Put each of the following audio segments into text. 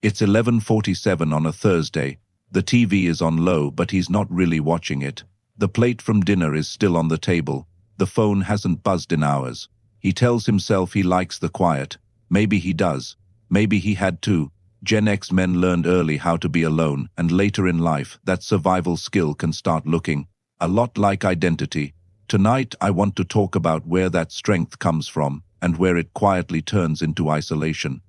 It's 11:47 on a Thursday. The TV is on low, but he's not really watching it. The plate from dinner is still on the table. The phone hasn't buzzed in hours. He tells himself he likes the quiet. Maybe he does. Maybe he had to. Gen X men learned early how to be alone, and later in life, that survival skill can start looking a lot like identity. Tonight, I want to talk about where that strength comes from, and where it quietly turns into isolation.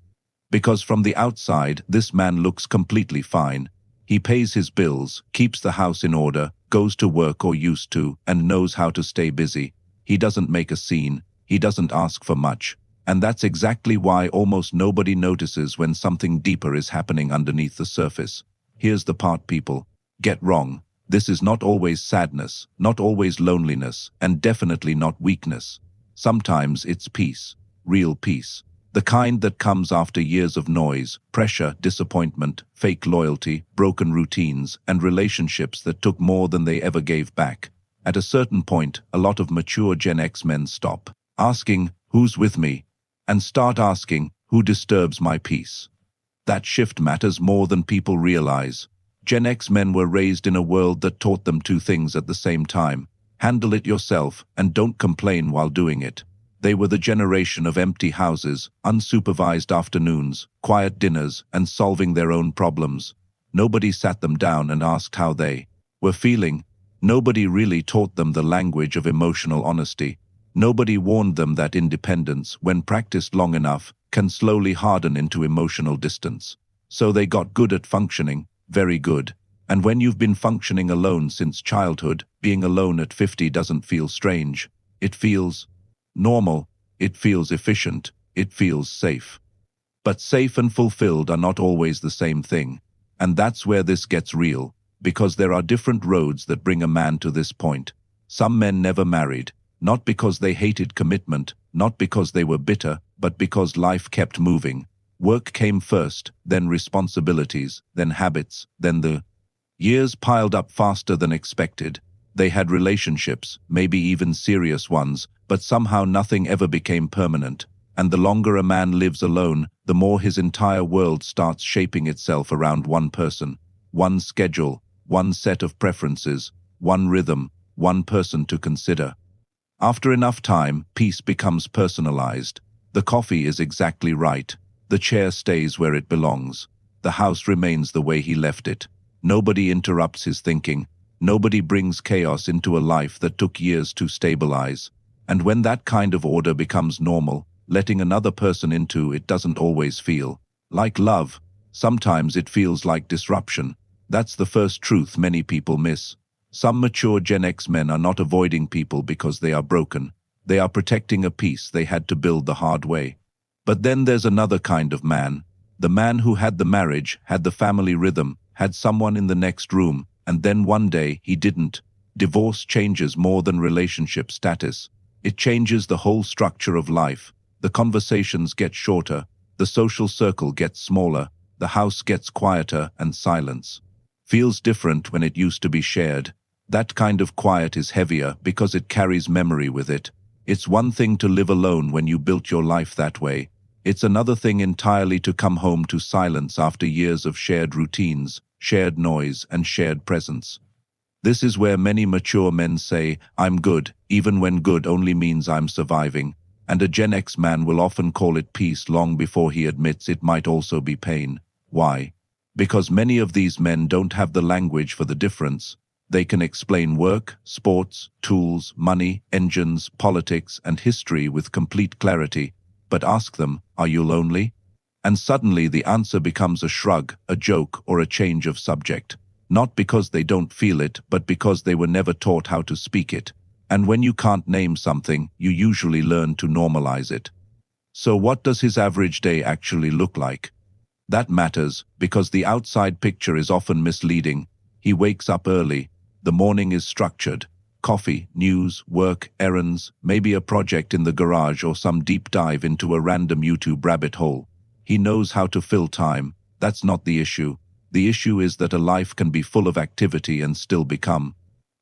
Because from the outside, this man looks completely fine. He pays his bills, keeps the house in order, goes to work or used to, and knows how to stay busy. He doesn't make a scene. He doesn't ask for much. And that's exactly why almost nobody notices when something deeper is happening underneath the surface. Here's the part people get wrong. This is not always sadness, not always loneliness, and definitely not weakness. Sometimes it's peace, real peace. The kind that comes after years of noise, pressure, disappointment, fake loyalty, broken routines, and relationships that took more than they ever gave back. At a certain point, a lot of mature Gen X men stop asking, "Who's with me?" and start asking, "Who disturbs my peace?" That shift matters more than people realize. Gen X men were raised in a world that taught them two things at the same time: handle it yourself and don't complain while doing it. They were the generation of empty houses, unsupervised afternoons, quiet dinners, and solving their own problems. Nobody sat them down and asked how they were feeling. Nobody really taught them the language of emotional honesty. Nobody warned them that independence, when practiced long enough, can slowly harden into emotional distance. So they got good at functioning, very good. And when you've been functioning alone since childhood, being alone at 50 doesn't feel strange. It feels normal, it feels efficient, it feels safe. But safe and fulfilled are not always the same thing. And that's where this gets real, because there are different roads that bring a man to this point. Some men never married, not because they hated commitment, not because they were bitter, but because life kept moving. Work came first, then responsibilities, then habits, then the years piled up faster than expected. They had relationships, maybe even serious ones, but somehow nothing ever became permanent. And the longer a man lives alone, the more his entire world starts shaping itself around one person, one schedule, one set of preferences, one rhythm, one person to consider. After enough time, peace becomes personalized. The coffee is exactly right. The chair stays where it belongs. The house remains the way he left it. Nobody interrupts his thinking. Nobody brings chaos into a life that took years to stabilize. And when that kind of order becomes normal, letting another person into it doesn't always feel like love. Sometimes it feels like disruption. That's the first truth many people miss. Some mature Gen X men are not avoiding people because they are broken. They are protecting a peace they had to build the hard way. But then there's another kind of man. The man who had the marriage, had the family rhythm, had someone in the next room, and then one day he didn't. Divorce changes more than relationship status. It changes the whole structure of life. The conversations get shorter, the social circle gets smaller, the house gets quieter, and silence feels different when it used to be shared. That kind of quiet is heavier because it carries memory with it. It's one thing to live alone when you built your life that way. It's another thing entirely to come home to silence after years of shared routines, shared noise, and shared presence. This is where many mature men say, "I'm good," even when good only means I'm surviving. And a Gen X man will often call it peace long before he admits it might also be pain. Why? Because many of these men don't have the language for the difference. They can explain work, sports, tools, money, engines, politics, and history with complete clarity. But ask them, "Are you lonely?" And suddenly the answer becomes a shrug, a joke, or a change of subject. Not because they don't feel it, but because they were never taught how to speak it. And when you can't name something, you usually learn to normalize it. So what does his average day actually look like? That matters, because the outside picture is often misleading. He wakes up early. The morning is structured. Coffee, news, work, errands, maybe a project in the garage or some deep dive into a random YouTube rabbit hole. He knows how to fill time. That's not the issue. The issue is that a life can be full of activity and still become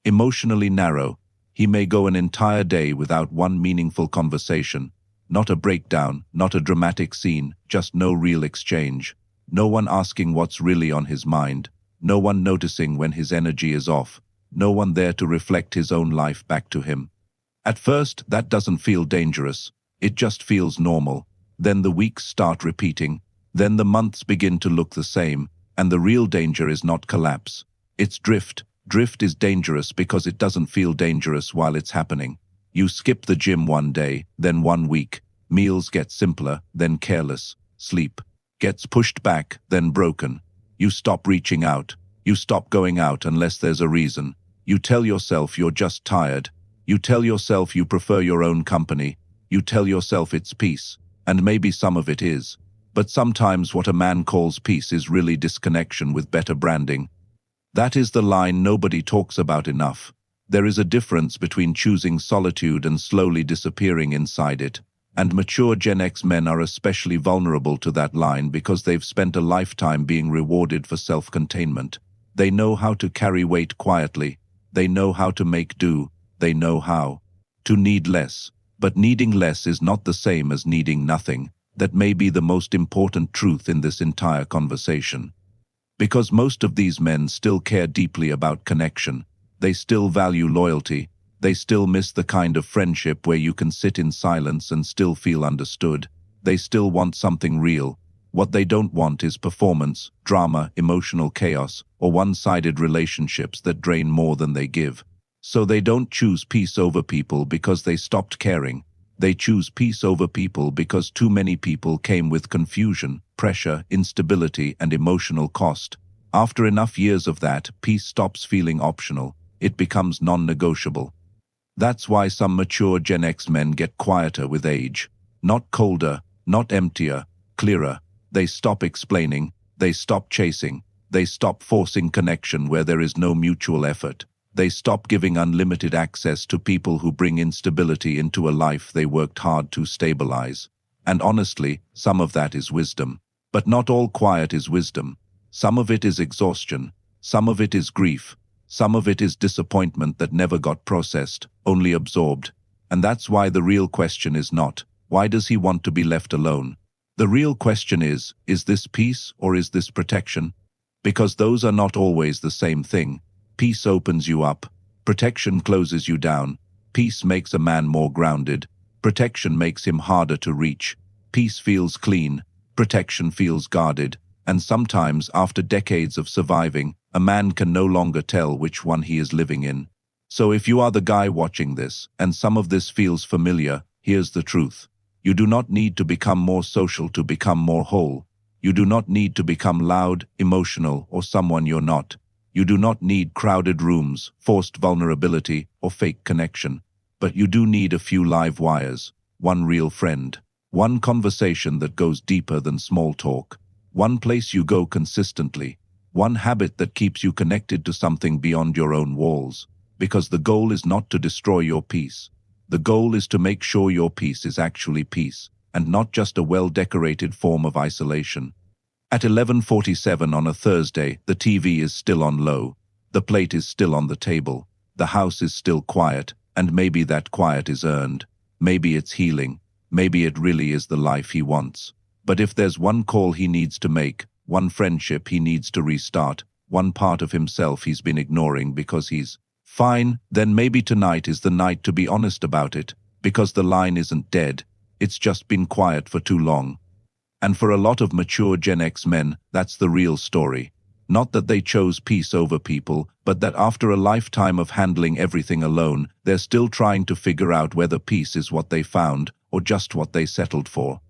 emotionally narrow. He may go an entire day without one meaningful conversation. Not a breakdown, not a dramatic scene, just no real exchange. No one asking what's really on his mind. No one noticing when his energy is off. No one there to reflect his own life back to him. At first, that doesn't feel dangerous. It just feels normal. Then the weeks start repeating. Then the months begin to look the same. And the real danger is not collapse. It's drift. Drift is dangerous because it doesn't feel dangerous while it's happening. You skip the gym one day, then 1 week. Meals get simpler, then careless. Sleep gets pushed back, then broken. You stop reaching out. You stop going out unless there's a reason. You tell yourself you're just tired. You tell yourself you prefer your own company. You tell yourself it's peace. And maybe some of it is. But sometimes what a man calls peace is really disconnection with better branding. That is the line nobody talks about enough. There is a difference between choosing solitude and slowly disappearing inside it. And mature Gen X men are especially vulnerable to that line because they've spent a lifetime being rewarded for self-containment. They know how to carry weight quietly. They know how to make do. They know how to need less. But needing less is not the same as needing nothing. That may be the most important truth in this entire conversation. Because most of these men still care deeply about connection. They still value loyalty. They still miss the kind of friendship where you can sit in silence and still feel understood. They still want something real. What they don't want is performance, drama, emotional chaos, or one-sided relationships that drain more than they give. So they don't choose peace over people because they stopped caring. They choose peace over people because too many people came with confusion, pressure, instability, and emotional cost. After enough years of that, peace stops feeling optional. It becomes non-negotiable. That's why some mature Gen X men get quieter with age. Not colder, not emptier, clearer. They stop explaining. They stop chasing. They stop forcing connection where there is no mutual effort. They stop giving unlimited access to people who bring instability into a life they worked hard to stabilize. And honestly, some of that is wisdom. But not all quiet is wisdom. Some of it is exhaustion. Some of it is grief. Some of it is disappointment that never got processed, only absorbed. And that's why the real question is not, why does he want to be left alone? The real question is this peace or is this protection? Because those are not always the same thing. Peace opens you up. Protection closes you down. Peace makes a man more grounded. Protection makes him harder to reach. Peace feels clean. Protection feels guarded. And sometimes, after decades of surviving, a man can no longer tell which one he is living in. So if you are the guy watching this, and some of this feels familiar, here's the truth. You do not need to become more social to become more whole. You do not need to become loud, emotional, or someone you're not. You do not need crowded rooms, forced vulnerability, or fake connection. But you do need a few live wires, one real friend, one conversation that goes deeper than small talk, one place you go consistently, one habit that keeps you connected to something beyond your own walls. Because the goal is not to destroy your peace. The goal is to make sure your peace is actually peace, and not just a well-decorated form of isolation. At 11:47 on a Thursday, the TV is still on low. The plate is still on the table. The house is still quiet, and maybe that quiet is earned. Maybe it's healing. Maybe it really is the life he wants. But if there's one call he needs to make, one friendship he needs to restart, one part of himself he's been ignoring because he's fine, then maybe tonight is the night to be honest about it, because the line isn't dead. It's just been quiet for too long. And for a lot of mature Gen X men, that's the real story. Not that they chose peace over people, but that after a lifetime of handling everything alone, they're still trying to figure out whether peace is what they found or just what they settled for.